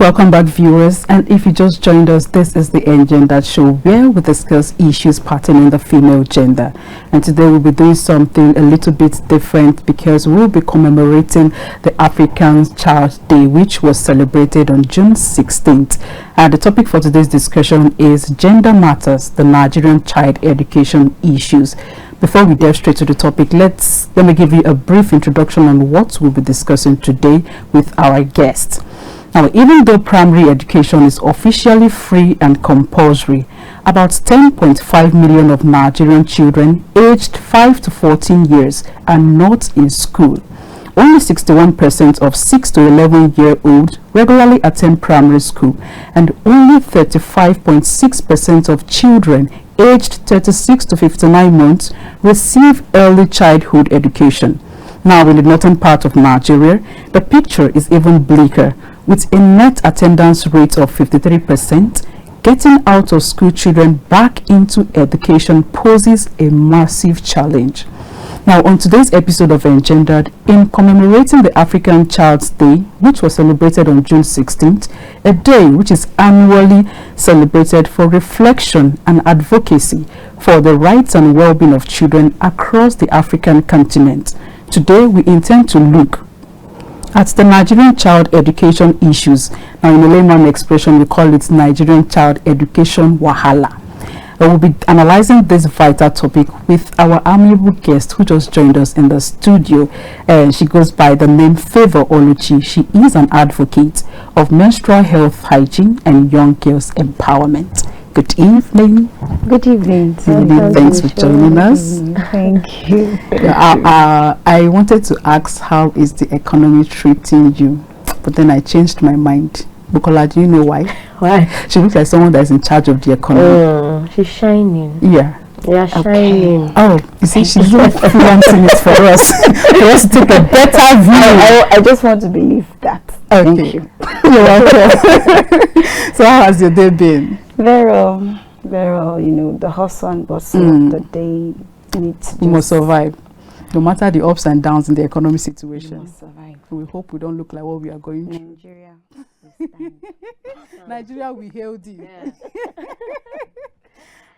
Welcome back, viewers, and if you just joined us, this is the Engendered show where we discuss issues pertaining the female gender. And today we'll be doing something a little bit different because we'll be commemorating the African Child Day, which was celebrated on June 16th. And the topic for today's discussion is Gender Matters, the Nigerian Child Education Issues. Before we delve straight to the topic, let me give you a brief introduction on what we'll be discussing today with our guests. Now, even though primary education is officially free and compulsory, about 10.5 million of Nigerian children aged 5 to 14 years are not in school. Only 61% of 6 to 11-year-olds regularly attend primary school, and only 35.6% of children aged 36 to 59 months receive early childhood education. Now, in the northern part of Nigeria, the picture is even bleaker, with a net attendance rate of 53%. Getting out of school children back into education poses a massive challenge. Now, on today's episode of Engendered, in commemorating the African Child's Day, which was celebrated on June 16th, a day which is annually celebrated for reflection and advocacy for the rights and well-being of children across the African continent, today we intend to look at the Nigerian child education issues. Now, in a layman expression, we call it Nigerian child education wahala. We will be analyzing this vital topic with our amiable guest who just joined us in the studio. She goes by the name Favour Oluchi. She is an advocate of menstrual health, hygiene, and young girls empowerment. Good evening. Good evening. Thanks for joining us. Thank you. I wanted to ask, how is the economy treating you? But then I changed my mind. Bukola, do you know why? Why? She looks like someone that is in charge of the economy. She's shining. Yeah. Yeah, shining. Oh, you see, she's flaunting it for us. For us to take a better view. I just want to believe that. Okay. Thank you. You're welcome. So how has your day been? Very well, you know, the hustle and bustle of the day needs to We must survive. No matter the ups and downs in the economic situation. We must survive. We hope we don't look like what we are going through. Nigeria is fine. Nigeria, we hailed you. Yeah.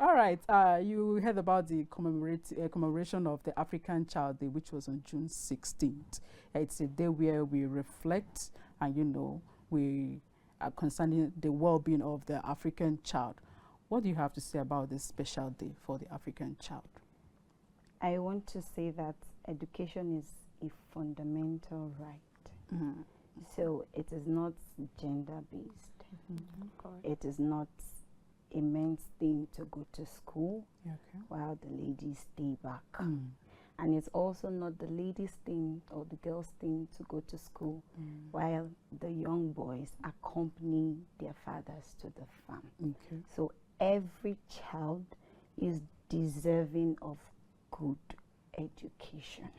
All right. You heard about the commemoration of the African Child Day, which was on June 16th. It's a day where we reflect and, you know, we are concerning the well-being of the African child. What do you have to say about this special day for the African child? I want to say that education is a fundamental right. So it is not gender-based. It is not a men's thing to go to school while the ladies stay back. And it's also not the ladies' thing or the girls' thing to go to school while the young boys accompany their fathers to the farm. So every child is deserving of good education.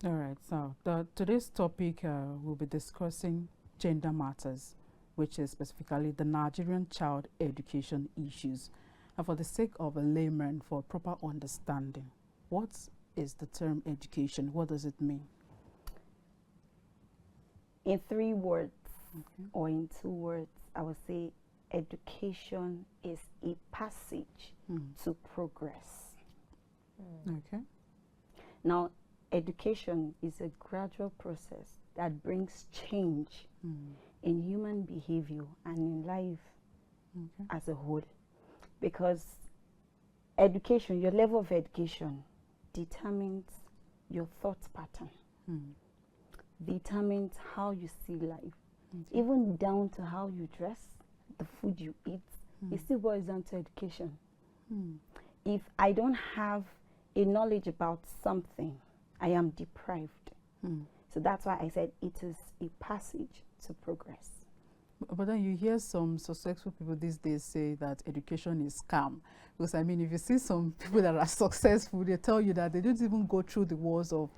All right, so today's topic we'll be discussing gender matters, which is specifically the Nigerian child education issues. And for the sake of a layman, for proper understanding, what is the term education? What does it mean? In 3 words or in 2 words, I would say education is a passage to progress. Now, education is a gradual process that brings change in human behavior and in life as a whole. Because education, your level of education determines your thought pattern, determines how you see life, even down to how you dress, the food you eat. It still boils down to education. If I don't have a knowledge about something, I am deprived. So that's why I said it is a passage to progress. But then you hear some successful people these days say that education is scam. Because I mean, if you see some people that are successful, they tell you that they don't even go through the walls of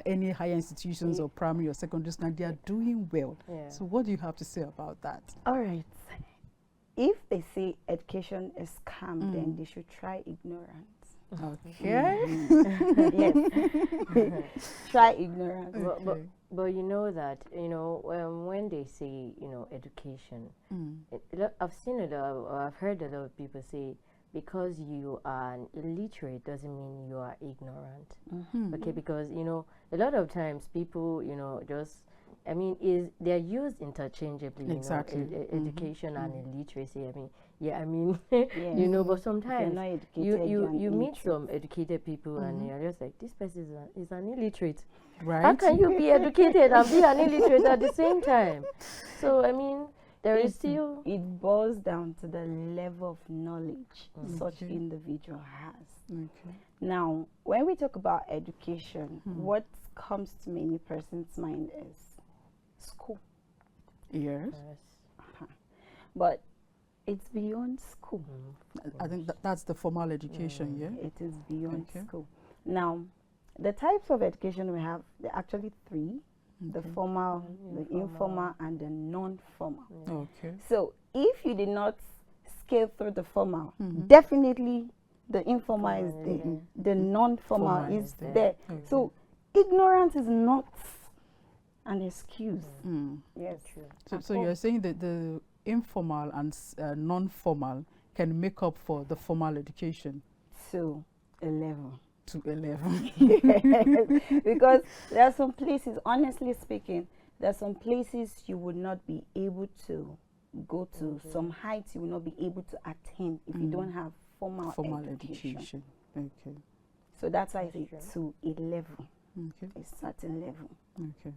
any higher institutions or primary or secondary school, and they are doing well. So what do you have to say about that? All right. If they say education is scam, then they should try ignorance. Okay. Yes. Try ignorance. Okay. But But you know that, when they say, education, I've seen a lot, or I've heard a lot of people say, because you are an illiterate doesn't mean you are ignorant. Okay, because, a lot of times people, they're used interchangeably, Exactly. Education and illiteracy. Yes. But sometimes you meet illiterate. some educated people and you're just like, this person is an illiterate. Right. How can you be educated and be an illiterate at the same time? So, there is still... It boils down to the level of knowledge such individual has. Okay. Now, when we talk about education, what comes to many person's mind is school. Yes. But it's beyond school. I think that's the formal education, yeah? It is beyond school. Now, the types of education we have, there are actually three. The formal, the informal, and the non-formal. Okay. So if you did not scale through the formal, definitely the informal is there. The non-formal is there. Okay. So ignorance is not an excuse. Yes. So you're saying that the informal and non-formal can make up for the formal education? To a level. To a level. Yes. Because there are some places, honestly speaking, there are some places you would not be able to go to, some heights you will not be able to attain if you don't have formal education. Okay. So that's why I say to a level, Okay. a certain level. Okay.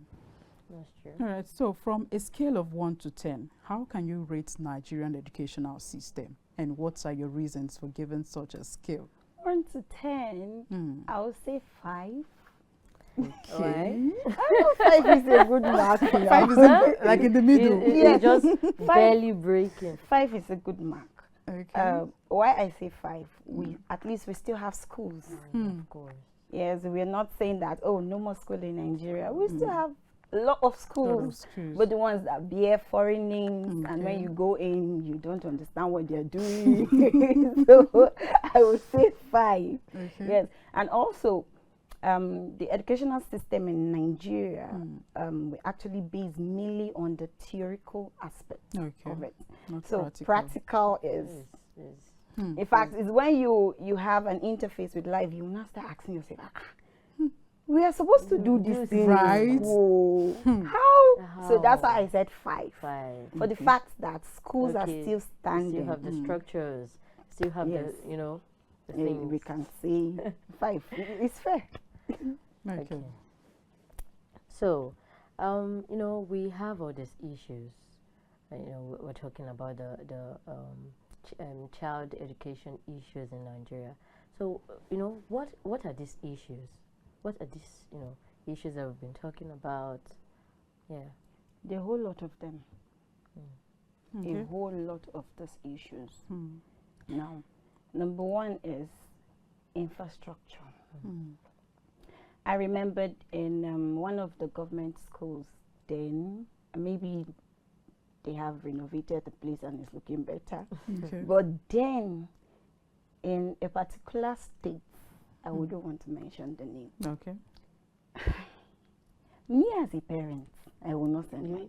That's true. All right. So from a scale of 1 to 10, how can you rate Nigerian educational system? And what are your reasons for giving such a scale? 1 to 10, I would say 5. Okay. I know 5 is a good mark. 5 is like in the middle. It's just barely breaking. 5 is a good mark. Okay. Why I say 5? At least we still have schools. Of course. Yes, we're not saying that, oh, no more school in Nigeria. We still have a lot of schools, but the ones that bear foreign names, and when you go in, you don't understand what they're doing. So I would say 5. Okay. Yes, and also the educational system in Nigeria, we actually base mainly on the theoretical aspect of it. Not so practical is in fact, it's when you have an interface with life, you now start asking yourself, we are supposed to do this thing, right? How? So that's why I said 5. 5. For the fact that schools are still standing. Still have the structures, still have the, the things. We can say 5. It's fair. Okay. So, we have all these issues. We're talking about the child education issues in Nigeria. So, what are these issues? What are these, issues that we've been talking about? Yeah. There are a whole lot of them. Okay. A whole lot of these issues. Now, number 1 is infrastructure. I remembered in one of the government schools then, maybe they have renovated the place and it's looking better. Okay. But then, in a particular state, I wouldn't want to mention the name. Okay. Me as a parent, I will not send my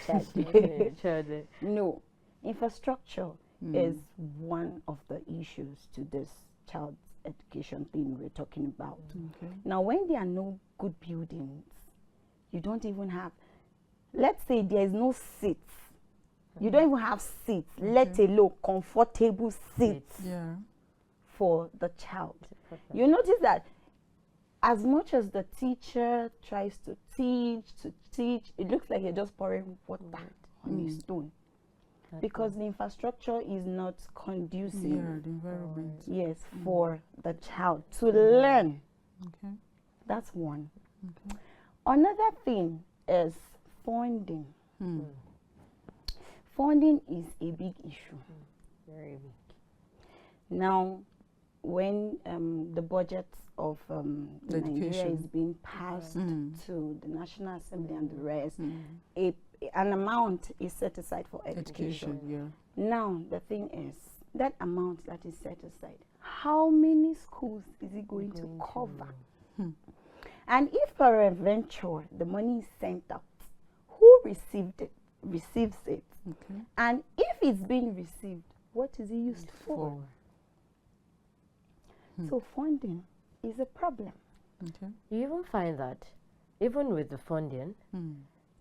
child. No. Infrastructure is one of the issues to this child's education thing we're talking about. Okay. Now, when there are no good buildings, you don't even have, let's say there is no seats. You don't even have seats, let alone comfortable seats for the child. You notice that as much as the teacher tries to teach, it looks like you're just pouring water on a stone. Because the infrastructure is not conducive. The environment. Yes, for the child to learn. Okay. That's one. Okay. Another thing is funding. Funding is a big issue. Very big. Now, when the budget of Nigeria is being passed to the National Assembly and the rest, an amount is set aside for education. Now, the thing is, that amount that is set aside, how many schools is it going to cover? And if peradventure the money is sent out, who receives it? Okay. And if it's being received, what is it used for? So funding is a problem. Okay. You even find that, even with the funding,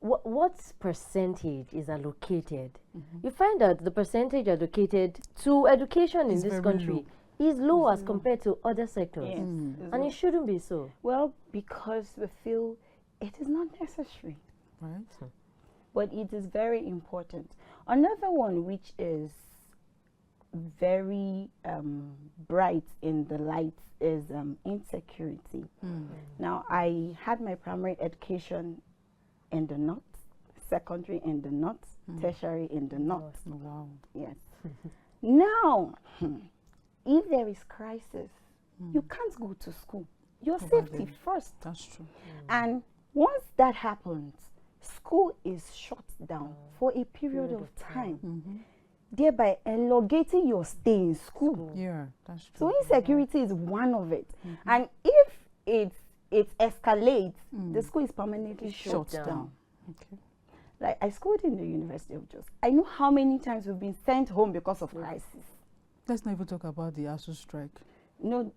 what percentage is allocated? You find that the percentage allocated to education in this country is low as compared to other sectors. Yes, And it shouldn't be so. well, because we feel it is not necessary. Right. But it is very important. Another one which is very bright in the light is insecurity. Now, I had my primary education in the north, secondary in the north, tertiary in the north. Wow. Yes. Now, if there is crisis, you can't go to school. Your safety first. That's true. And once that happens, school is shut down for a period of time, thereby elongating your stay in school. Yeah, that's true. So insecurity is one of it. And if it escalates, the school is permanently shut down. Okay. Like, I schooled in the University of Jos. I know how many times we've been sent home because of crisis. Let's not even talk about the ASU strike. No,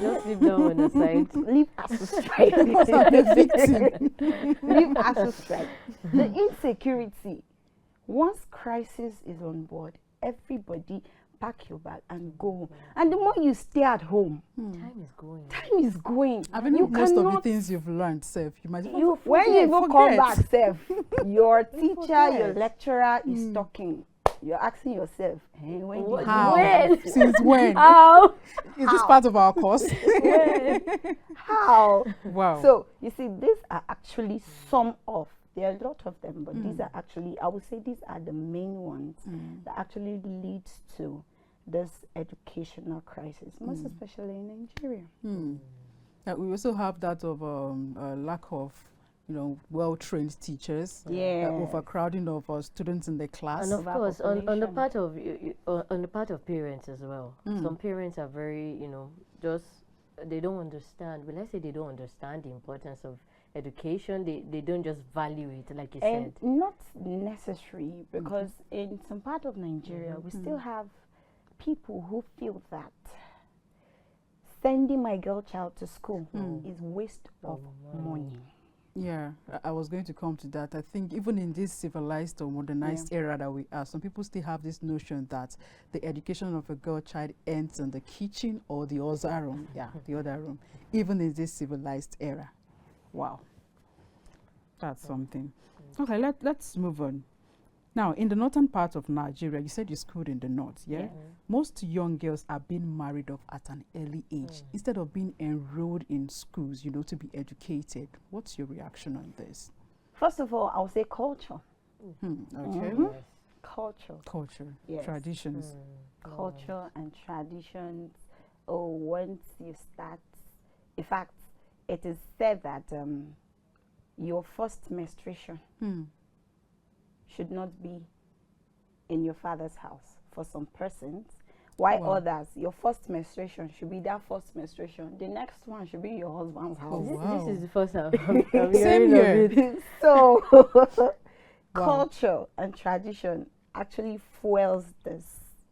Just leave that one aside. leave ASU strike. Because I'm the victim. Leave ASU strike. The insecurity. Once crisis is on board, everybody pack your bag and go home. And the more you stay at home, Time is going. time is going. I mean, most of the things you've learned, Seth, you might even When you even come forget. back, Seth, your teacher, forget. your lecturer is talking. You're asking yourself, hey, when did How? When? Since when? How? Is this part of our course? how? Wow. So you see, these are actually some of. There are a lot of them, but these are actually, I would say, these are the main ones that actually leads to this educational crisis, most especially in Nigeria. We also have that of lack of, well-trained teachers. Overcrowding of overcrowding of the class. And of course, on the Overpopulation. part of on the part of parents as well. Some parents are very, just they don't understand. When I say they don't understand the importance of education, they don't just value it, like you And said. not necessary, because in some part of Nigeria, we still have people who feel that sending my girl child to school is waste of money. Yeah, I was going to come to that. I think even in this civilized or modernized era that we are, some people still have this notion that the education of a girl child ends in the kitchen or the other room. The other room. Even in this civilized era. Wow. That's something. Okay, let's move on. Now, in the northern part of Nigeria, you said you schooled in the north, yeah? Most young girls are being married off at an early age instead of being enrolled in schools, to be educated. What's your reaction on this? First of all, I'll say culture. Okay. Culture, Yes. traditions. Culture and traditions. Oh, once you start, in fact, it is said that your first menstruation should not be in your father's house for some persons. While others, your first menstruation should be that first menstruation. The next one should be your husband's house. This is the first time I'm Same hearing here. of it. So, culture and tradition actually fuels this.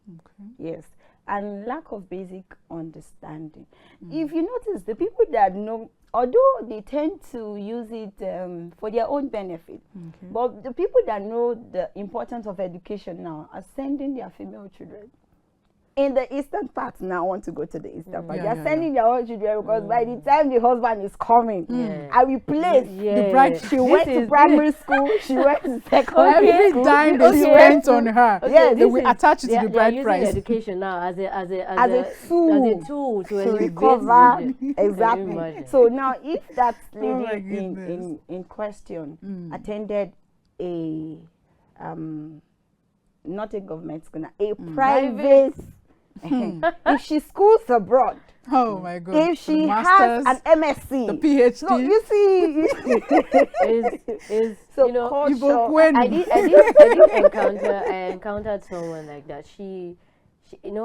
Okay. Yes. And lack of basic understanding. If you notice, the people that know, although they tend to use it for their own benefit, but the people that know the importance of education now are sending their female children. In the eastern part now, I want to go to the eastern part. They are sending their own children because by the time the husband is coming, I replace The bride. she went to primary school, she went to secondary Every school. dime they spent on her, Yes, they will attach it to the They are bride using price. education now as As a tool to to elevate recover. the- Can you Exactly. imagine? So now, if that my lady goodness. in question attended a not a government school, a private, if she schools abroad, Oh my God. if The she masters, has an MSc, the PhD. no, you see, is so you know, culture. I did encounter I encountered someone like that. She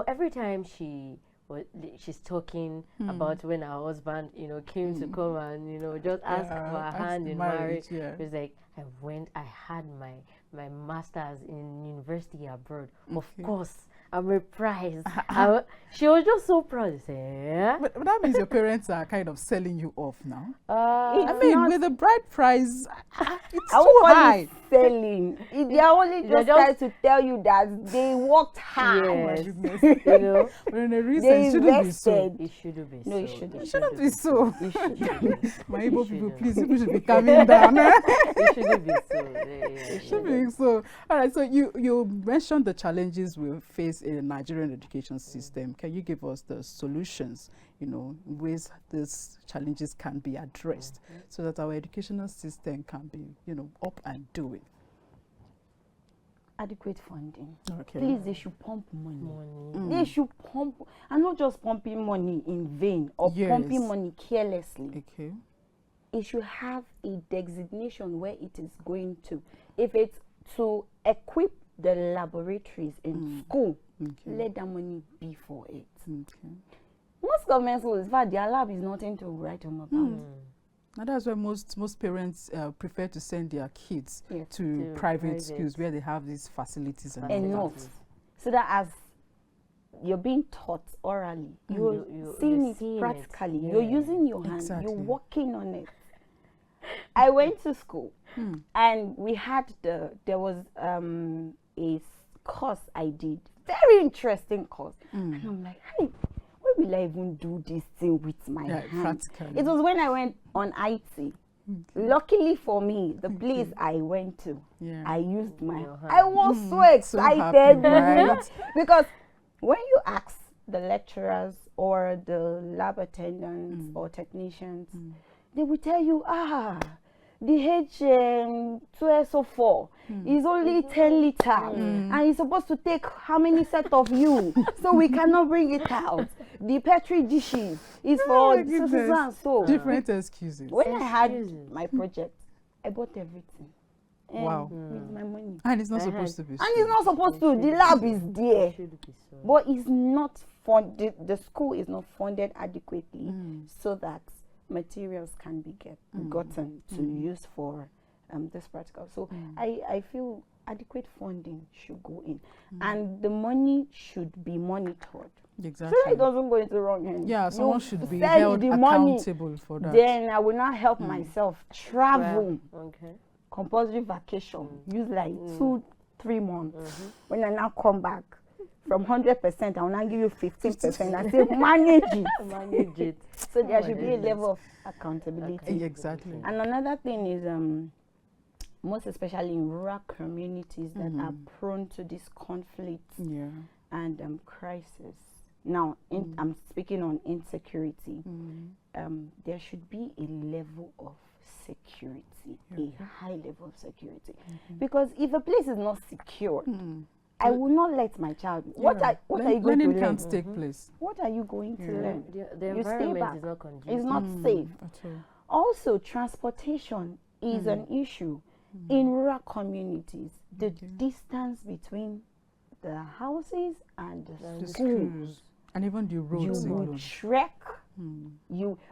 every time she she's talking about when her husband, came to come and, just ask for her hand in marriage. It was like, I had my master's in university abroad. Of course, I'm a prize. She was just so proud to say, yeah. But that means your parents are kind of selling you off now. I mean, with the bride price, it's too high. Selling. They are only just trying to tell you that they worked hard. Yes. But in a reason, it shouldn't be so. It shouldn't be so. No, it shouldn't. It shouldn't be so. My Igbo people, please, people should be coming down. It shouldn't be so. It should be so. All right, so you mentioned the challenges we face in the Nigerian education system. Can you give us the solutions, ways these challenges can be addressed so that our educational system can be, up and doing? Adequate funding. Okay. Please, they should pump money. They should pump, and not just pumping money in vain or pumping money carelessly. Okay. It should have a designation where it is going to. If it's to equip the laboratories in school, let that money be for it. Okay. Most government schools, in fact, their lab is nothing to write home about. And that's why most parents prefer to send their kids to private schools where they have these facilities and enough. So that as you're being taught orally, you're seeing it practically. You're using your hands. You're working on it. I went to school and we had there was a course I did, very interesting course. And I'm like, hey, why will I even do this thing with my hands? It was when I went on IT. Luckily for me, the place I went to, I used my hand. I was so excited, so happy, right? Because when you ask the lecturers or the lab attendants or technicians, they will tell you, the H2SO4 is only 10 liters and it's supposed to take how many sets of you, so we cannot bring it out. The Petri dishes is for so. Different excuses. When I had my project, I bought everything. Wow. With my money. And it's not supposed to be so. And it's not supposed to. The lab is there. But it's not funded. The school is not funded adequately so that materials can be gotten to use for this practical. So I feel adequate funding should go in, and the money should be monitored. Exactly. So it doesn't go into the wrong hands. Yeah, someone should be held accountable for that. Then I will not help myself travel. Compulsory vacation. Use like 2-3 months. When I now come back from 100%, I will now give you 15%. I say manage it. Manage it. So there should be a level of accountability. Exactly. And another thing is, most especially in rural communities that are prone to this conflict and crisis. Now, I'm speaking on insecurity. There should be a level of security, a high level of security. Because if a place is not secure, I will not let my child. What are you going to learn? Can't take place. What are you going to learn? The environment is not conducive. It's not safe. Also, transportation is an issue in rural communities. The distance between the houses and the schools, and even the roads. You will trek.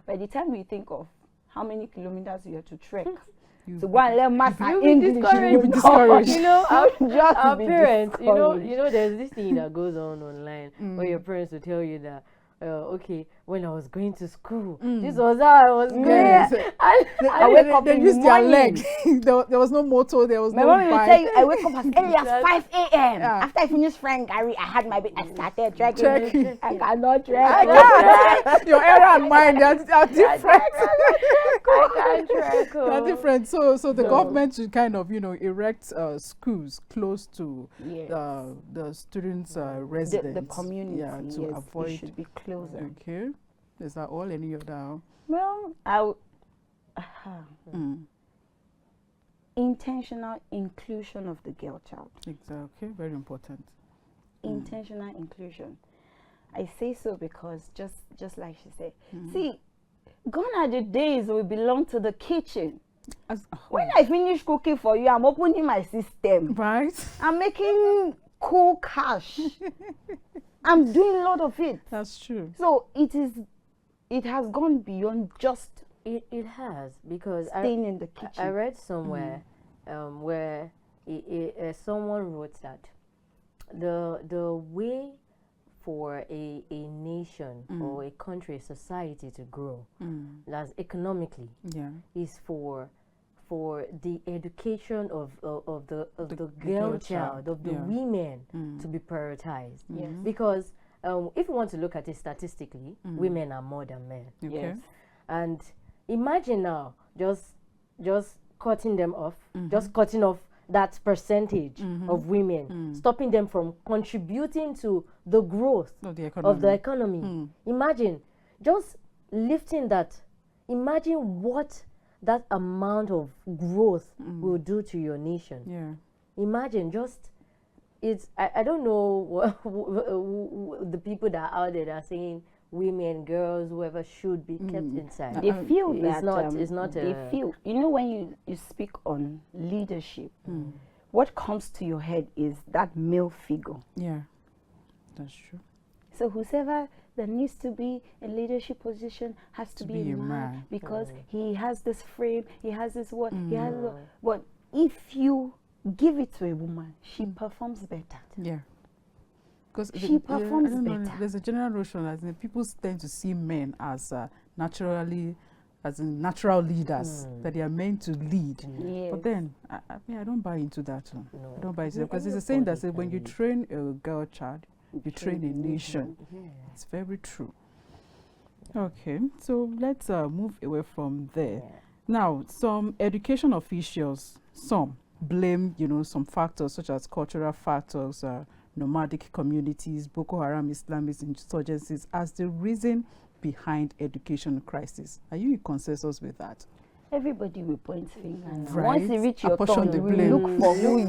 By the time you think of how many kilometers you have to trek. So go and learn math and English. You'll be discouraged. Our parents, discouraged. There's this thing that goes on online where your parents will tell you that, okay, when I was going to school, this was how I was going. I wake up they in used the their morning. leg. there was no motor, there was My no mom will bike. tell you, I wake up as early as 5 a.m. After I finished frying Gary, I had my bed. I started trekking. I cannot trek. Your era and mine, they are different. I can't trek. They're different. So the government should kind of, erect schools close to the students' residence. The community. To avoid. It should be closer. Okay. Is that all? Any other? Well, intentional inclusion of the girl child. Exactly. Very important. Intentional inclusion. I say so because just like she said, see, gone are the days we belong to the kitchen. When I finish cooking for you, I'm opening my system. Right. I'm making cool cash. I'm doing a lot of it. That's true. So it has gone beyond just It has, because staying in the kitchen. I read somewhere where someone wrote that the way for a nation or a country, a society to grow, that's economically, is for the education of the girl child, of the women to be prioritized. Yes. Because if you want to look at it statistically, women are more than men. Okay. Yes. And imagine now just cutting them off, just cutting off that percentage of women, stopping them from contributing to the growth of the economy. Imagine just lifting that. Imagine what that amount of growth will do to your nation. Yeah. Imagine just, it's, I don't know the people that are out there that are saying women, girls, whoever should be kept inside. They feel that it's not they feel, you know, when you speak on leadership, what comes to your head is that male figure. Yeah, that's true. So whoever that needs to be in leadership position has to be a man because he has this frame, he has this what, he has what. But if you give it to a woman, she performs better. Yeah. Because she performs better. There's a general notion as in people tend to see men as naturally, as in natural leaders, that they are meant to lead. Yes. But then, I mean, I don't buy into that. No. I don't buy into that because it's a saying that says when you train a girl child, you train a nation. It's very true. Okay, so let's move away from there. Now, some education officials, some blame, some factors such as cultural factors, nomadic communities, Boko Haram, Islamist insurgencies as the reason behind education crisis. Are you in consensus with that? Everybody will point finger. Right. Once you reach your turn, the we blame. look for who we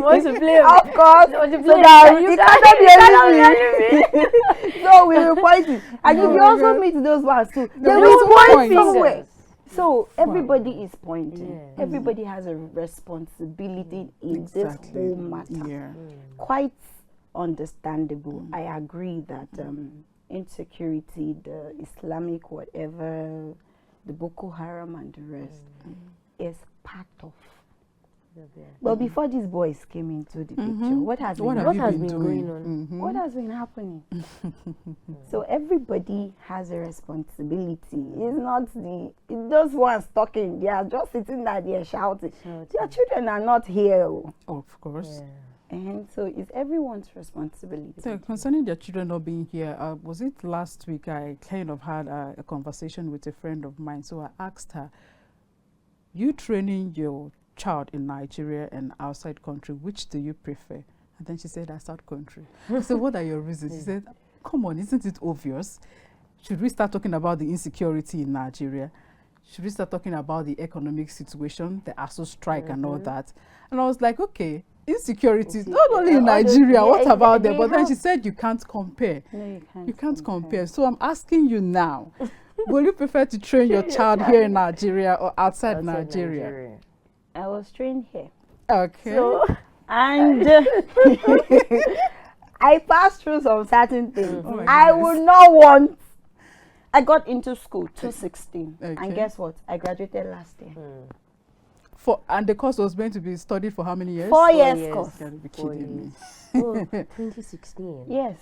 want to blame. Of course, so that you cannot be enemy. So we will point it. And if you also meet those ones too, they will point somewhere. So everybody is pointing. Everybody has a responsibility in this whole matter. Quite understandable. I agree that insecurity, the Islamic whatever, the Boko Haram and the rest is part of. But before these boys came into the picture, what has been going on? What has been happening? So everybody has a responsibility. It's not those ones talking. They are just sitting there, they are shouting. Their children are not here. Of course. And so it's everyone's responsibility. So concerning their children not being here, was it last week I kind of had a conversation with a friend of mine. So I asked her, you training your child in Nigeria and outside country, which do you prefer? And then she said, outside country. I said, what are your reasons? She said, come on, isn't it obvious? Should we start talking about the insecurity in Nigeria? Should we start talking about the economic situation, the ASU strike and all that? And I was like, okay, insecurity, not only in Nigeria, what about there? But then she said you can't compare. No, you can't. You can't compare. So I'm asking you now, will you prefer to train your child here in Nigeria or outside Nigeria? I was trained here. Okay. So, and I passed through some certain things. I would not want. I got into school 2016, and guess what? I graduated last year. And the course was meant to be studied for how many years? 4 years course. You gotta be kidding me. 2016. Yes.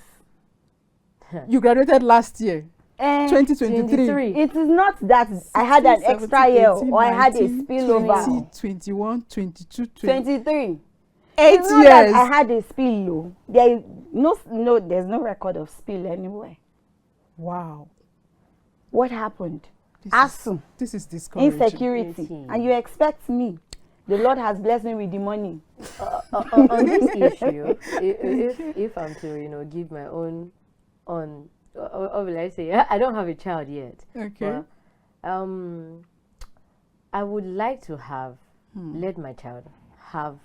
You graduated last year. 2023. It is not that I had an extra year or I had a spillover. 21, 22, 23. 8 years. That I had a spill. There is there's no record of spill anywhere. Wow. What happened? This is discouraging. Insecurity. And you expect me. The Lord has blessed me with the money. On this issue, if I'm to, give my own what will I say? I don't have a child yet. Okay. But, I would like to have let my child have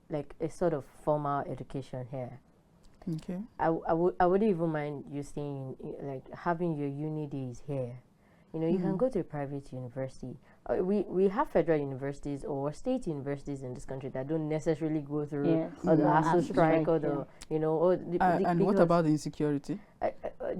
like a sort of formal education here. Okay. I wouldn't even mind you staying like having your uni days here. You know, you can go to a private university. We have federal universities or state universities in this country that don't necessarily go through or the ASU strike or the, you know, or and what about the insecurity? Are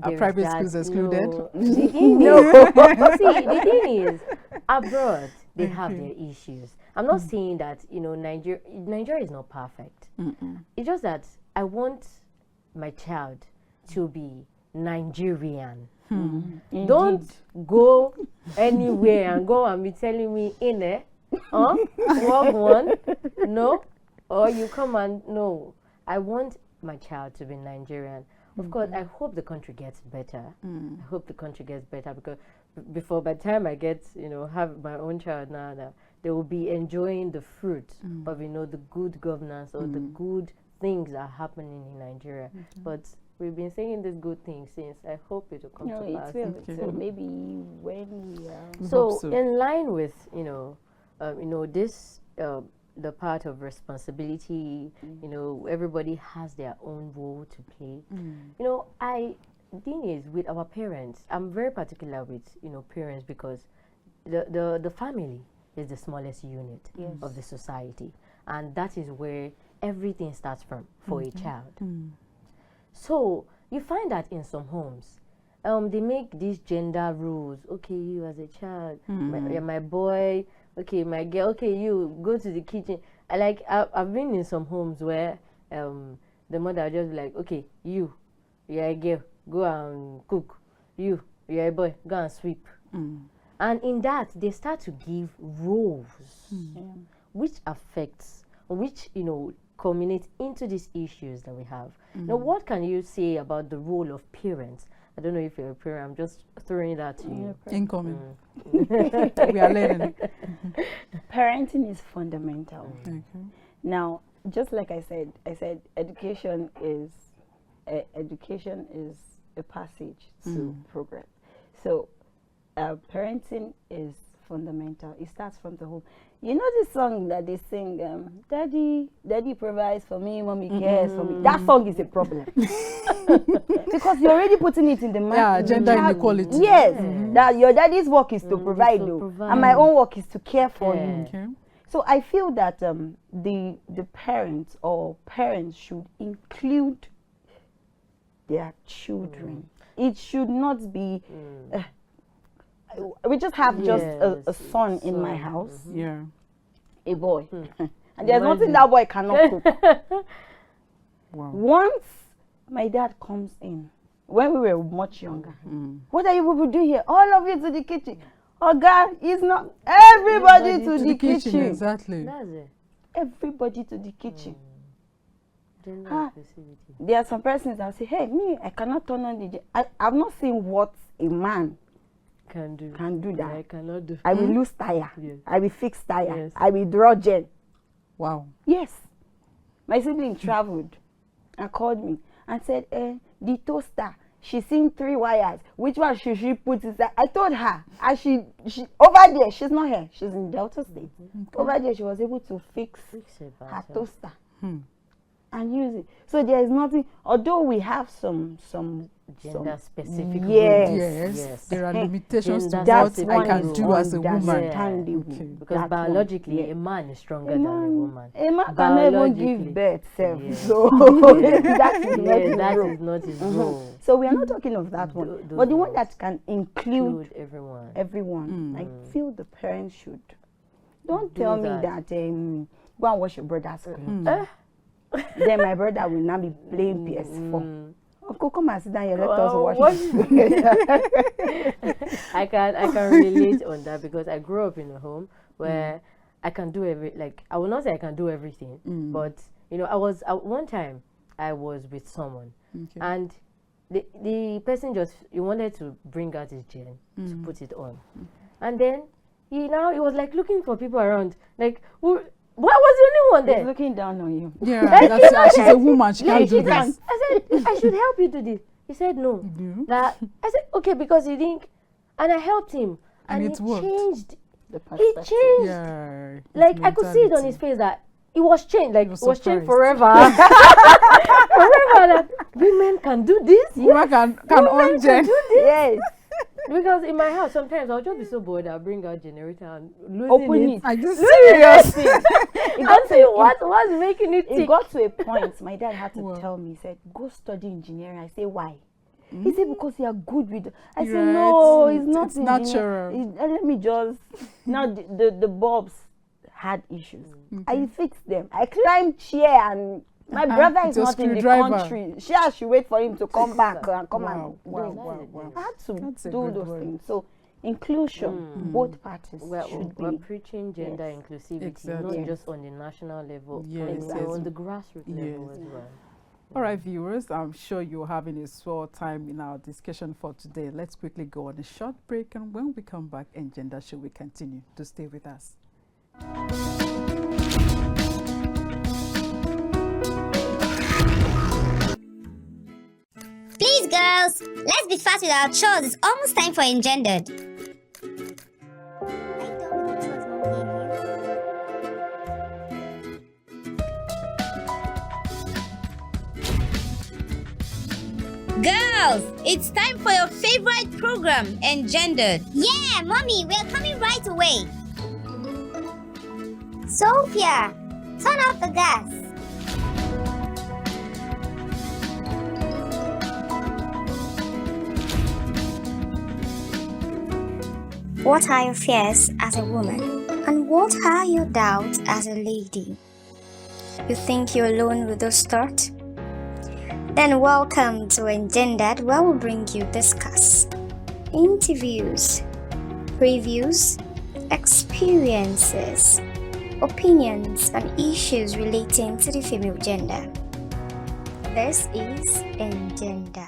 there's private that, schools excluded? No. The thing is, see, the thing is, abroad, they have their issues. I'm not saying that, you know, Nigeria is not perfect. It's just that I want my child to be Nigerian. Don't go anywhere and go and be telling me in there, walk one, no, or you come and no. I want my child to be Nigerian. Of course, I hope the country gets better. I hope the country gets better because by the time I get, you know, have my own child now, they will be enjoying the fruit of, you know, the good governance or the good things that are happening in Nigeria. But we've been saying these good things since. I hope it will come to pass. So maybe when we so in line with, you know, this the part of responsibility, you know, everybody has their own role to play. You know, the thing is with our parents, I'm very particular with, you know, parents because the family is the smallest unit of the society, and that is where everything starts from for a child. So you find that in some homes, they make these gender rules. Okay, you as a child, my boy. Okay, my girl. Okay, you go to the kitchen. I've been in some homes where the mother will just be like, okay, you're a girl, go and cook. You're a boy, go and sweep. And in that, they start to give roles, which affects, which, you know, culminate into these issues that we have. Now, what can you say about the role of parents? I don't know if you're a parent, I'm just throwing that to you. Incoming. We are learning. Parenting is fundamental. Now, just like I said education is a passage to progress. So parenting is fundamental. It starts from the home. You know this song that they sing, daddy provides for me, mommy cares for me. That song is a problem. Because you're already putting it in the mind. Yeah, gender inequality. Yes, that your daddy's work is to provide, and my own work is to care for you. Okay. So I feel that the parents or parents should include their children. It should not be we just have a son in my house, a boy, and there's nothing that boy cannot cook. Once my dad comes in, when we were much younger, what are you people doing here? All of you to the kitchen. Oh God, it's not everybody to the kitchen. Exactly. That's it. Everybody to the kitchen. There are some persons that say, hey, me, I cannot turn on the... I've not seen what a man can do that. I cannot do. I will lose tire. Yes. I will fix tire. Yes. I will draw gel. Wow. Yes. My sibling traveled and called me and said, the toaster, she's seen 3 wires. Which one should she put inside? I told her. And she over there, she's not here. She's in Delta State. Over there, she was able to fix her toaster. And use it. So there is nothing, although we have some gender specific yes. There are limitations to That's what I can do as a woman. Because biologically a man is stronger than a woman. A man can even give birth self. So that is not his role. So we are not talking of that one. But the one that can include everyone. I feel the parents should. Don't tell me that go and wash your brother's clothes. Then my brother will now be playing PS4. Uncle, come and sit down here. Let us watch it. I can relate on that because I grew up in a home where I can do I will not say I can do everything, but you know, I was one time I was with someone, and the person he wanted to bring out his gel to put it on, and then he was like looking for people around, like why was the only one there? He's looking down on you. Yeah, she's a woman. She can't do this. I said, I should help you do this. He said no. I said, okay, because he didn't. And I helped him. And it changed. It changed. Yeah, like, I could see it on his face that it was changed. Like, it was changed forever. Forever. Like, women can do this. Women can own gel. Yes. Because in my house, sometimes I'll just be so bored, I'll bring out generator and Open losing it. Are you Serious. serious? It got to a- what's making it it tick? got to a point. My dad had to Wow. tell me. He said, "Go study engineering." I say, "Why?" He said, "Because you are good with." I said, Right. "No, it's not It's engineer- natural. let me just now the bulbs had issues. I fixed them. I climbed chair and my brother is With a not in the screwdriver. country. She has to wait for him to come back and come Wow, and do wow, it. wow, wow. I had to That's a do good those one. things. So inclusion, both parties We're should be. preaching gender Yes. inclusivity, Exactly. not just on the national level, Yes, but yes. on the grassroots level Yes. as well. All right, viewers, I'm sure you're having a swell time in our discussion for today. Let's quickly go on a short break, and when we come back, Engendered Show will continue. To stay with us. Please, girls, let's be fast with our chores. It's almost time for Engendered. Girls, it's time for your favorite program, Engendered. Yeah, Mommy, we're coming right away. Sophia, turn off the gas. What are your fears as a woman? And what are your doubts as a lady? You think you're alone with those thoughts? Then welcome to Engendered, where we'll bring you discuss, interviews, previews, experiences, opinions, and issues relating to the female gender. This is Engendered.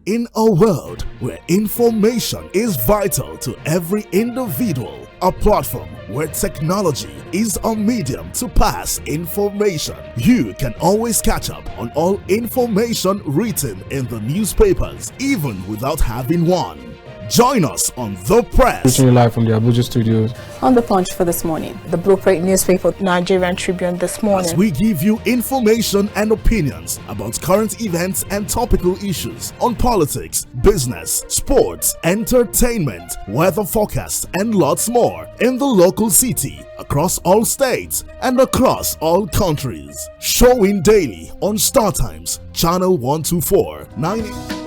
In a world where information is vital to every individual, a platform where technology is a medium to pass information, you can always catch up on all information written in the newspapers, even without having one. Join us on The Press. Reaching you live from the Abuja studios. On the Punch for this morning, the Blueprint newspaper, Nigerian Tribune this morning. As we give you information and opinions about current events and topical issues on politics, business, sports, entertainment, weather forecast, and lots more in the local city, across all states, and across all countries. Showing daily on Star Times, Channel 124, 9.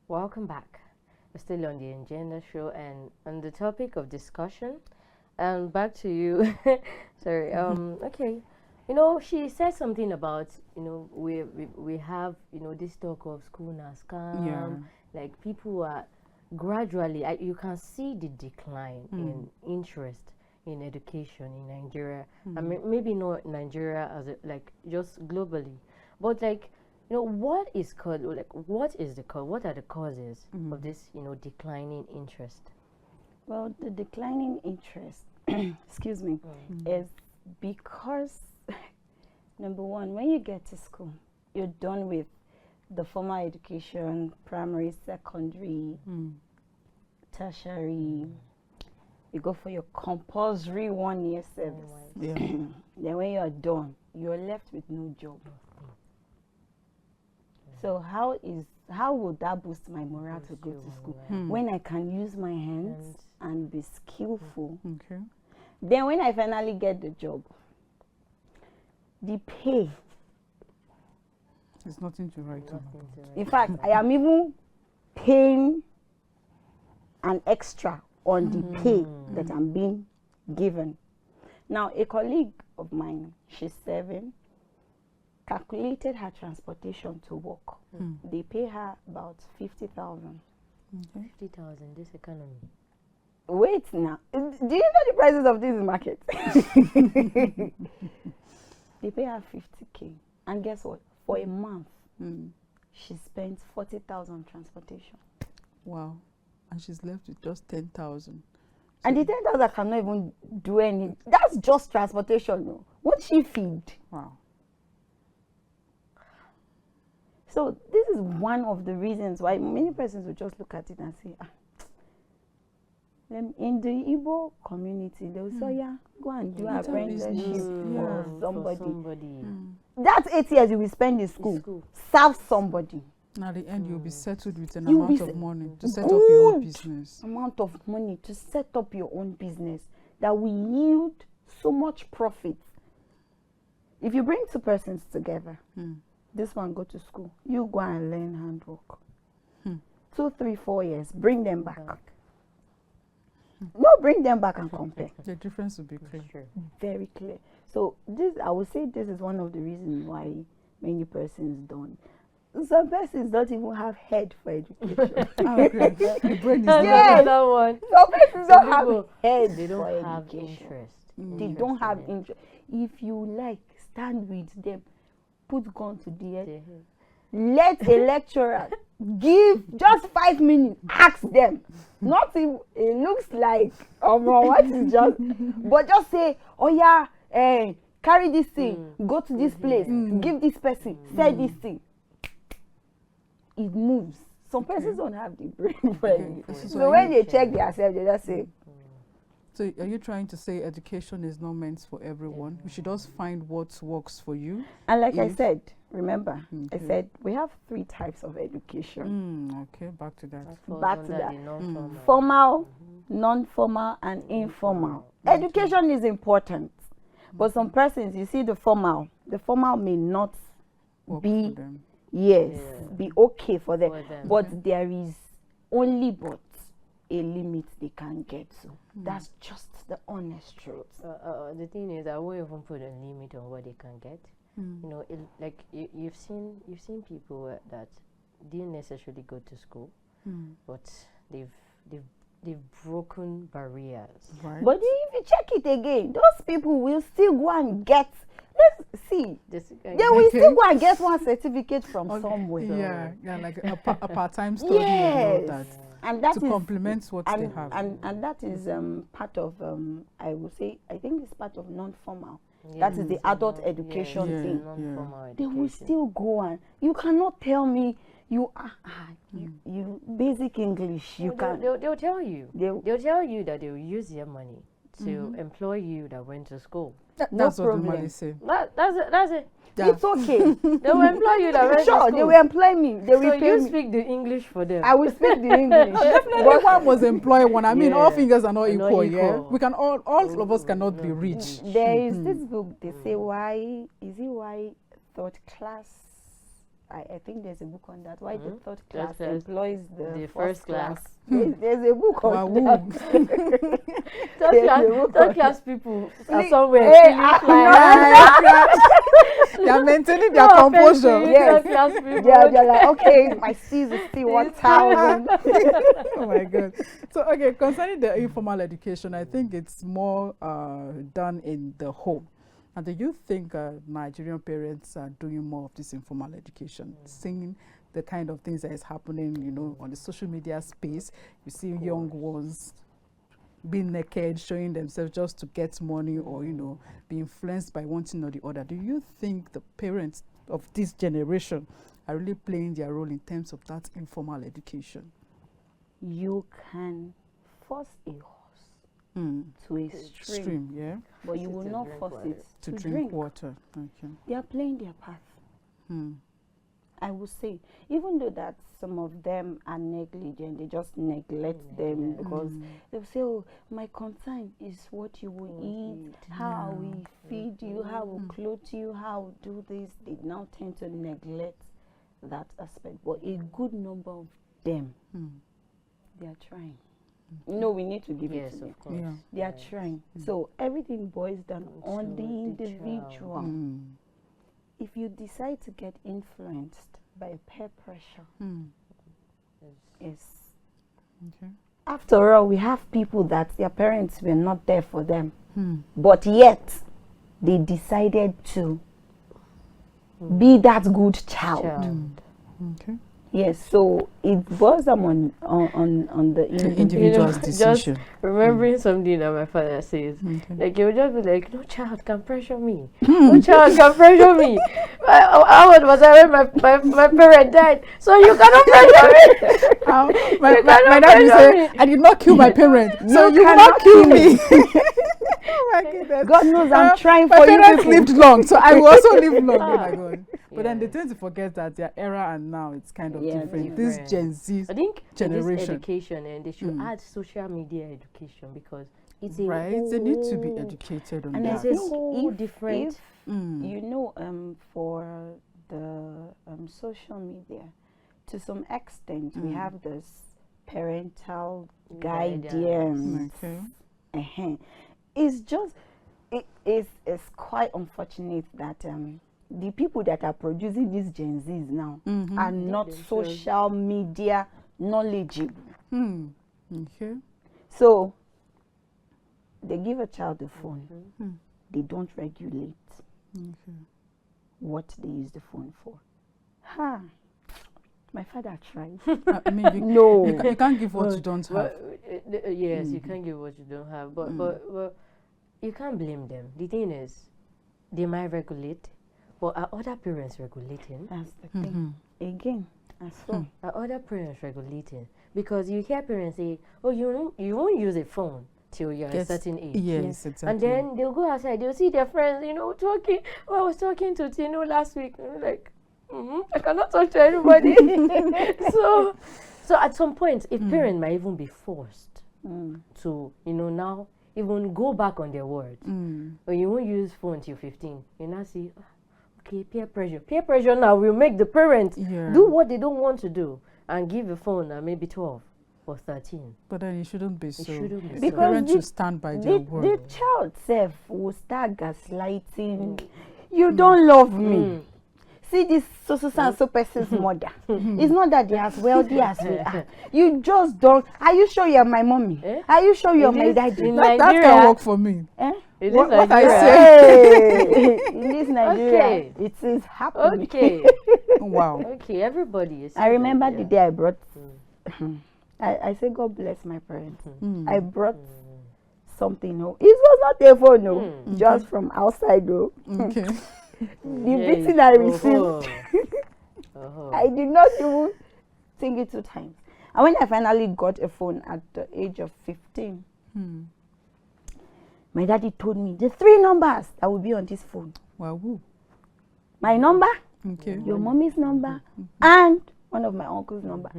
Welcome back. We're still on the Engendered Show, and on the topic of discussion, and back to you. Sorry. Okay. You know, she said something about, you know, we have, you know, this talk of school now scam. Yeah. Like people are gradually, you can see the decline in interest in education in Nigeria. I mean, maybe not Nigeria as like just globally, but like, you know, what is called, like, what is the cause? What are the causes of this, you know, declining interest? Well, the declining interest, excuse me, is because number one, when you get to school, you're done with the formal education, primary, secondary, tertiary. You go for your compulsory 1 year service. Yeah. Then when you're done, you're left with no job. So how would that boost my morale to go to school when I can use my hands and be skillful? Okay. Then when I finally get the job, the pay. There's nothing to write on. In fact, I am even paying an extra on the pay that I'm being given. Now, a colleague of mine, she's 7, calculated her transportation to work. They pay her about 50,000. 50,000, this economy. Wait now, do you know the prices of this market? They pay her 50K, and guess what? For a month, she spends 40,000 transportation. Wow. And she's left with just 10,000. And the 10,000 cannot even do any. That's just transportation. No. What she feed? Wow. So this is one of the reasons why many persons will just look at it and say, in the Igbo community, they'll say, yeah, go and do apprenticeship for somebody. That's 8 years you will spend in school. Serve somebody. At the end, you'll be settled with an amount of money to set up your own business. Amount of money to set up your own business that will yield so much profit. If you bring two persons together, this one go to school, you go and learn handwork. 2, 3, 4 years, bring them back. No, bring them back and compare. The difference will be clear. Very clear. So this, I would say, this is one of the reasons why many persons don't. Some persons don't even have head for education. The brain is Another one. Some persons don't have head. They don't for have education. interest. They don't have interest. If you like, stand with them, put gun to the head. Let a lecturer give just 5 minutes. Ask them. Not if it looks like what is just, but just say, oh yeah, carry this thing, go to this place, give this person, say this thing. It moves. Some persons don't have the brain for it. So when they check themselves, they just say. So are you trying to say education is not meant for everyone? We should just find what works for you. And like I said, remember, I said we have 3 types of education. Okay, back to that. Back to that. Formal, non-formal, and informal. Education is important. But some persons, you see the formal may not be, be okay for them. But there is only but a limit they can get to. That's just the honest truth. The thing is, I won't even put a limit on what they can get. You know, like you've seen people that didn't necessarily go to school, but they've broken barriers. Right. But if you check it again, those people will still go and get. Let's see. They will still go and get one certificate from somewhere. Yeah, like a part-time study and all that. And that to complement what they have. And that is part of, I would say, I think it's part of non-formal. That is the adult education thing. They will still go on. You cannot tell me you basic English. They'll tell you. They'll tell you that they will use their money to employ you that went to school. That's what the money say. That's it. Yeah. It's okay. They will employ you that went to school. Sure, they will employ me. They will pay you me. Speak the English for them. I will speak the English. Definitely one must employ one. I mean, all fingers are not equal. Yeah, we can all of us cannot be rich. There is this book. They say why third class. I think there's a book on that. Why the third class employs the first class. There's a book on that. Third class people are somewhere. They are maintaining their composure. Yes. They're like, okay, my C's is still 1,000. Oh my God. So, okay, concerning the informal education, I think it's more done in the home. And do you think Nigerian parents are doing more of this informal education, seeing the kind of things that is happening, you know, on the social media space? You see young ones being naked, showing themselves just to get money or, you know, be influenced by one thing or the other. Do you think the parents of this generation are really playing their role in terms of that informal education? You can force a to a stream, yeah, but you will not force it to drink water. Okay. They are playing their path. I will say, even though that some of them are negligent, they just neglect them because they'll say, oh, my concern is what you will eat, how I will feed you, how I will clothe you, how I will do this. They now tend to neglect that aspect. But a good number of them, they are trying. No, we need to give it to them. Of course. Yeah. They are trying. So everything boils down on the individual. If you decide to get influenced by peer pressure, after all, we have people that their parents were not there for them, but yet they decided to be that good child. Yes, so it boils on the individual's decision. Just remembering something that my father says, like he would just be like, "No child can pressure me. Hmm. No child can pressure me. How old was I when my parent died? So you cannot pressure me." My dad would say, "I did not kill my parent, so you cannot kill me." Oh my goodness. God knows I'm trying my for you. My parents people. lived long, so I will also live long. Oh my God. But then they tend to forget that their era and now it's kind of different. This Gen Z I think generation. in this education, and they should add social media education, because it's a they need to be educated on and that. it's whole different. You know, for the social media, to some extent, we have this parental guidance. Okay. It's just it's quite unfortunate that the people that are producing these Gen Zs now are not social media knowledgeable. Okay. So they give a child a phone. They don't regulate what they use the phone for. My father tried. I mean, you can't give what you don't have. Yes, you can't give what you don't have, but you can't blame them. The thing is, they might regulate, but are other parents regulating? That's the thing. Again, as well. Are other parents regulating? Because you hear parents say, "Oh, you won't use a phone till you're a certain age." Yes, exactly. And then they'll go outside, they'll see their friends, talking. Oh, I was talking to Tino last week. And I'm like, I cannot talk to anybody. so at some point, a parent might even be forced to, now even go back on their word. Or you won't use phone till 15. You now see, okay, peer pressure. Peer pressure now will make the parents do what they don't want to do and give the phone at maybe 12 or 13. But then it shouldn't be so. Because the parents should stand by their word. The child self will start gaslighting. You don't love me. See this so person's mother. It's not that they're as wealthy as we are. You just don't. Are you sure you're my mommy? Are you sure you're my daddy? That can work for me. What I say. In this Nigeria, it is happening. Okay. Wow. Okay, everybody is. I remember the day I brought. I say God bless my parents. I brought something. No, it was not a phone. No, just from outside. No. Okay. The beating I received, I did not even think it 2 times. And when I finally got a phone at the age of 15, my daddy told me the 3 numbers that will be on this phone. Wow. My number, your mommy's number, and one of my uncle's number.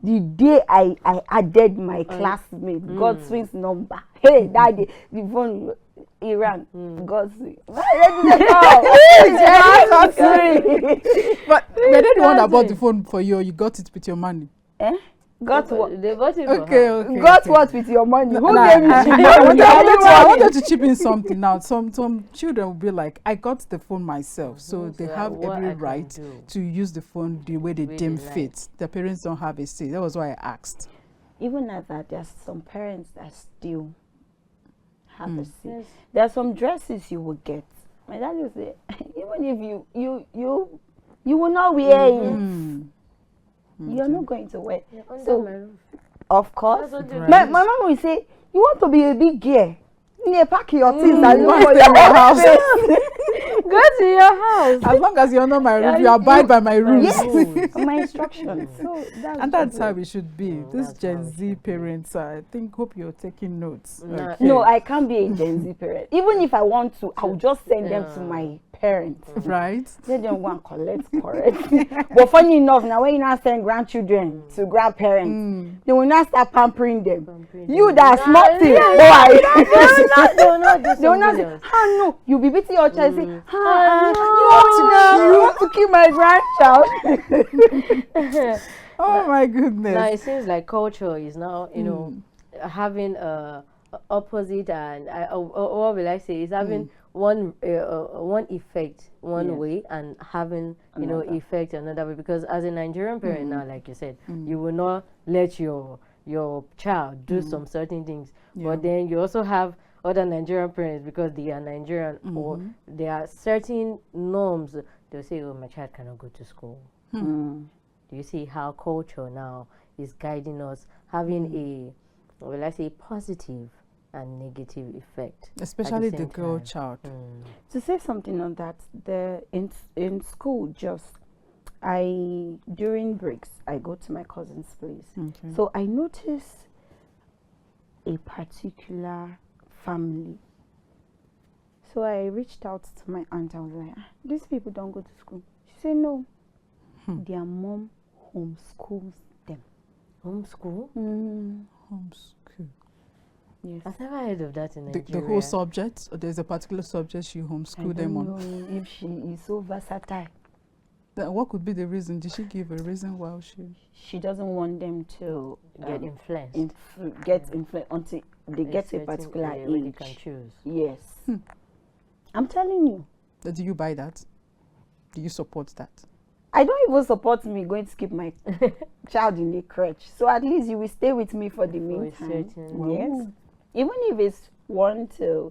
The day I added my classmate, Godswin's number. Hey, daddy, the phone. Iran, God's But they didn't want to bought the phone for you. You got it with your money. Got what? They bought it okay. Got what with your money? Who gave you I wanted to chip in something now. Some children will be like, I got the phone myself, so they have every right to use the phone the way they deem fit. Their parents don't have a say. That was why I asked. Even at that, there's some parents that still have a say. There are some dresses you will get. My dad will say, even if you will not wear it. You're not going to wear. So, of course, my mom will say, you want to be a big girl. You pack your things and go to your house. Go to your house. As long as you're not my roof, you abide by my rules. Yes, my instructions. So that's how we should be. This Gen Z parents, I hope you're taking notes. Okay. No, I can't be a Gen Z parent. Even if I want to, I'll just send them to my parents. Right. They don't want to collect correct. But funny enough, now when you now send grandchildren to grandparents, they will not start pampering them. You that smart thing, boy. They will not say, no, you'll be beating your child. Say, you want to kill my grandchild. Oh my goodness. Now it seems like culture is now, having opposite and what will I say? Is having one effect one way and having effect another way. Because as a Nigerian parent now, like you said, you will not let your child do some certain things, but then you also have other Nigerian parents, because they are Nigerian or there are certain norms. They'll say, oh, my child cannot go to school. Do you see how culture now is guiding us, having a, well, let's say, positive and negative effect, especially at the girl time? child? To say something on that, in school, just during breaks, I go to my cousin's place. Okay. So I notice a particular family. So I reached out to my aunt. I was like, these people don't go to school. She said, no. Their mom homeschools them. Homeschool? Homeschool. Yes. I've never heard of that in Nigeria. The whole subject, or there's a particular subject you homeschool them on? I don't know if she is so versatile. What could be the reason? Did she give a reason why she doesn't want them to get influenced? Influenced until they get to a particular age. They can choose. Yes. I'm telling you. Do you buy that? Do you support that? I don't even support me going to keep my child in the crèche. So at least you will stay with me for the meantime. Yes. Even if it's 1 till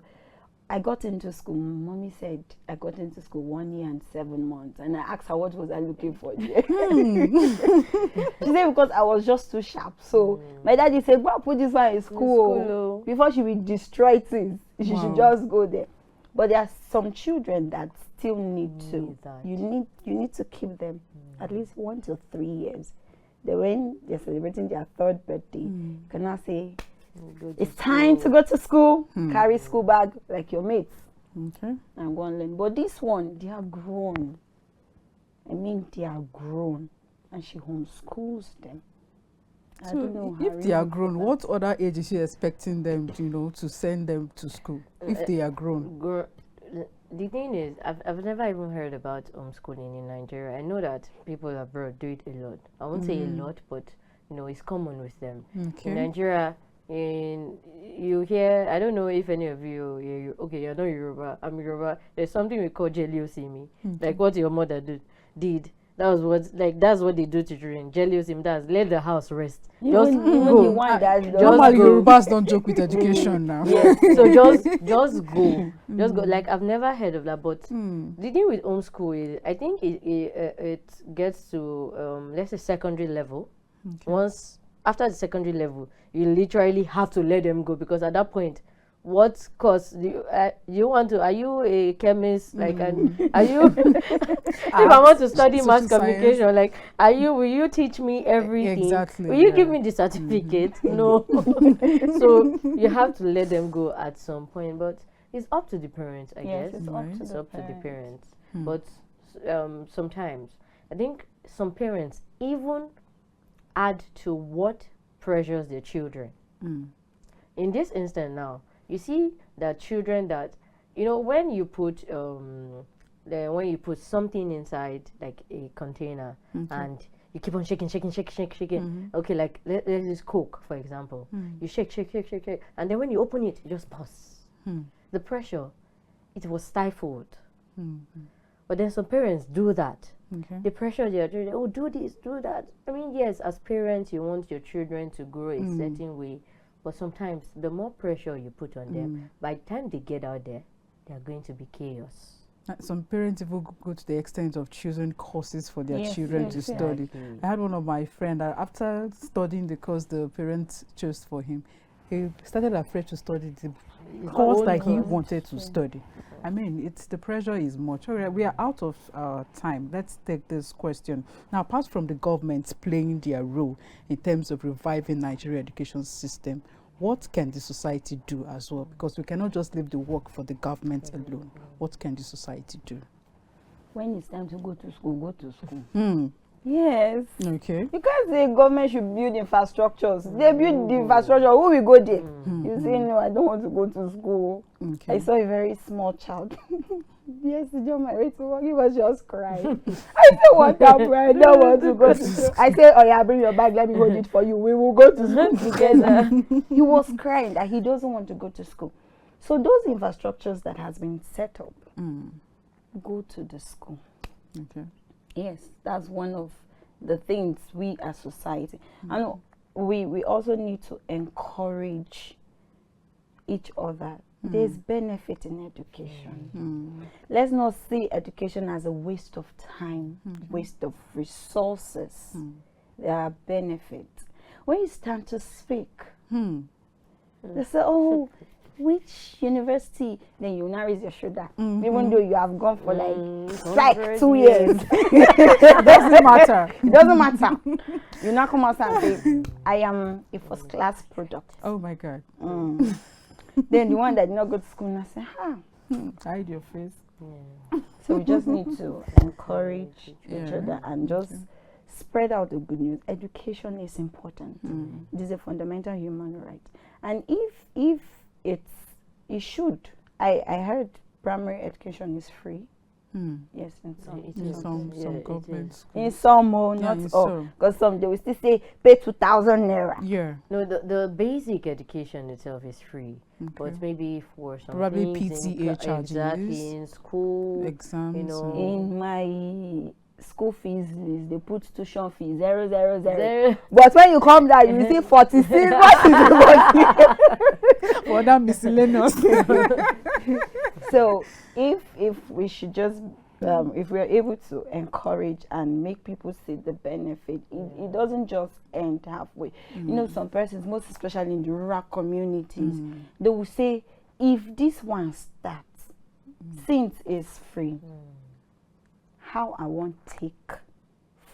I got into school, mommy said I got into school 1 year and 7 months. And I asked her what was I looking for there. She said because I was just too sharp. So my daddy said, go and put this one in school. Before she will destroy things, she should just go there. But there are some children that still need to. You need to keep them at least 1 to 3 years. Then when they're celebrating their 3rd birthday, you cannot say, it's time to go to school. Carry school bag like your mates. Okay. And go and learn. But this one, they are grown. I mean, they are grown. And she homeschools them. So I don't know how if they are grown, what other age is she expecting them to send them to school? If they are grown. The thing is, I've never even heard about homeschooling in Nigeria. I know that people abroad do it a lot. I won't say a lot, but it's common with them. Okay. In Nigeria, you hear, I don't know if any of you, okay, you're not Yoruba, I'm Yoruba. There's something we call Jeliosimi, like what your mother did. That's what they do to children. Jeliosimi, that's let the house rest. Just go. Normally Yorubas don't joke with education now. Yes. So just go. Just go. Like I've never heard of that, but the thing with homeschool is I think it gets to let's say secondary level. Okay. Once after the secondary level, you literally have to let them go, because at that point, what course do you want to? Are you a chemist? Like, are you? If I want to study mass communication, like, will you teach me everything? Exactly. Will you give me the certificate? No. So you have to let them go at some point, but it's up to the parents, I guess. It's up to the parents. But sometimes I think some parents even add to what pressures their children. In this instance now, you see that children that, when you put something inside like a container, and you keep on shaking. Okay, like let's use Coke, for example. You shake, and then when you open it, it just bursts. The pressure, it was stifled. But then some parents do that. Okay. The pressure their children, oh, do this, do that. I mean, yes, as parents, you want your children to grow a certain way. But sometimes the more pressure you put on them, by the time they get out there, they are going to be chaos. Some parents even go to the extent of choosing courses for their children to study. I had one of my friends that after studying the course the parents chose for him, he started afraid to study the course that he wanted to study. I mean, the pressure is much. All right, we are out of time. Let's take this question. Now, apart from the government playing their role in terms of reviving Nigerian education system, what can the society do as well? Because we cannot just leave the work for the government alone. What can the society do? When it's time to go to school, go to school. Yes. Okay. Because the government should build infrastructures. They build the infrastructure. Who will go there? You say, no, I don't want to go to school. Okay. I saw a very small child. Yesterday on my way to work, he was just crying. I said, what happened? I don't want to go to school. I said, oh yeah, bring your bag. Let me hold it for you. We will go to school together. He was crying that he doesn't want to go to school. So those infrastructures that has been set up, go to the school. Okay. Yes, that's one of the things we as society. And we also need to encourage each other There's benefit in education. Let's not see education as a waste of time, waste of resources. There are benefits. When you stand to speak, they say, oh, which university? Then you now raise your shoulder. Even though you have gone for like 2 years. It doesn't matter. It doesn't matter. You now come out and say, I am a first class product. Oh my God. Then the one that did not go to school now say, hide your face. So we just need to encourage each other and just spread out the good news. Education is important. It is a fundamental human right. And if it should, I heard primary education is free. Yes, in some government schools. In some, not all. Because some they will still say pay 2,000 naira. Yeah. No, the basic education itself is free, but maybe for some probably PTA charges. Exactly, in school exams. You know, in my school fees list, they put tuition fee 000. But when you come there, you see 46. What is it? For that miscellaneous. So if we should just if we are able to encourage and make people see the benefit, it doesn't just end halfway. You know, some persons, most especially in the rural communities, they will say, if this one starts, since it's free, how I won't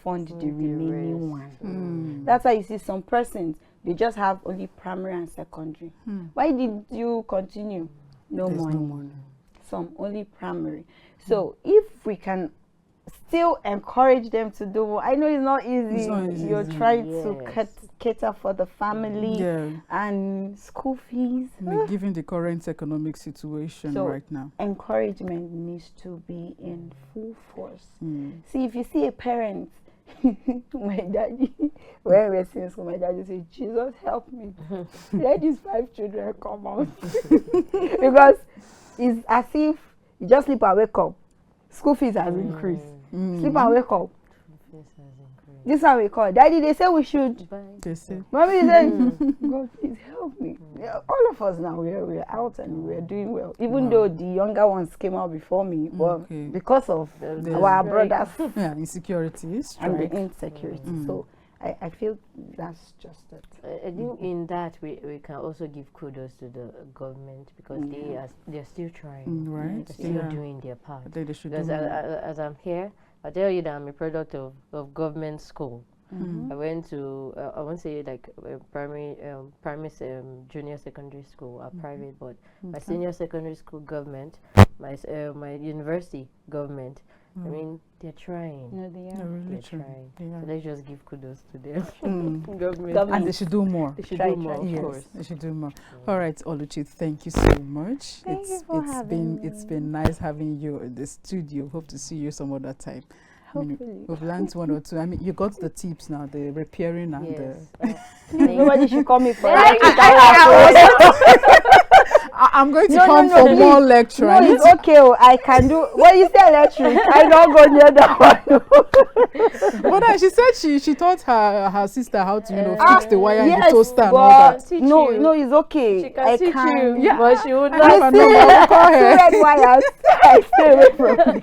fund the remaining one. That's why you see some persons, they just have only primary and secondary. Why did you continue? No money. Some only primary. So if we can still encourage them to do, I know it's not easy. You're trying to cater for the family and school fees. Given the current economic situation right now. Encouragement needs to be in full force. See, if you see a parent, my daddy, when we were in school, my daddy said, Jesus help me. Let these 5 children come out. Because it's as if you just sleep and wake up. School fees has increased. Sleep and wake up. This is how we call it. Daddy, they say we should. They say. Mommy said, God, please help me. Yeah, all of us now, we're out and we're doing well. Even though the younger ones came out before me, but because of our brothers. Insecurities. And the insecurity. So I feel that's just it. I think in that we can also give kudos to the government because they're still trying. Right. They're still doing their part. They should because as I'm here, I tell you that I'm a product of government school. I went to I won't say like primary junior secondary school are private, but my senior secondary school government, my university government. I mean, they're trying. No, they are. They're really trying. So let's just give kudos to them. Government. And they should do more. They should do more, of course. They should do more. All right, Oluchi, thank you so much. It's been nice having you in the studio. Hope to see you some other time. Hopefully. We've learned 1 or 2. I mean, you got the tips now, the repairing and the... Nobody should call me for I'm going to come for more lecture. No, it's okay. I can do. When you say electric, I don't go near that one. But then she said she taught her sister how to fix the wire in the toaster and all that. No, it's okay. She can teach you. Yeah, but she would not. Red wires. I stay away from them.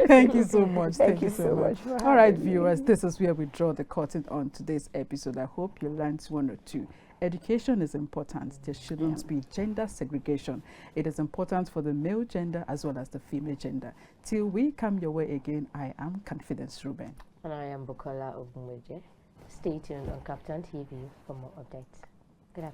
Thank you so much. Thank you so much. All right, viewers, this is where we draw the curtain on today's episode. I hope you learned 1 or 2. Education is important. There shouldn't be gender segregation. It is important for the male gender as well as the female gender. Till we come your way again, I am Confidence Reuben. And I am Bukola Ogungbeje. Stay tuned on Captain TV for more updates.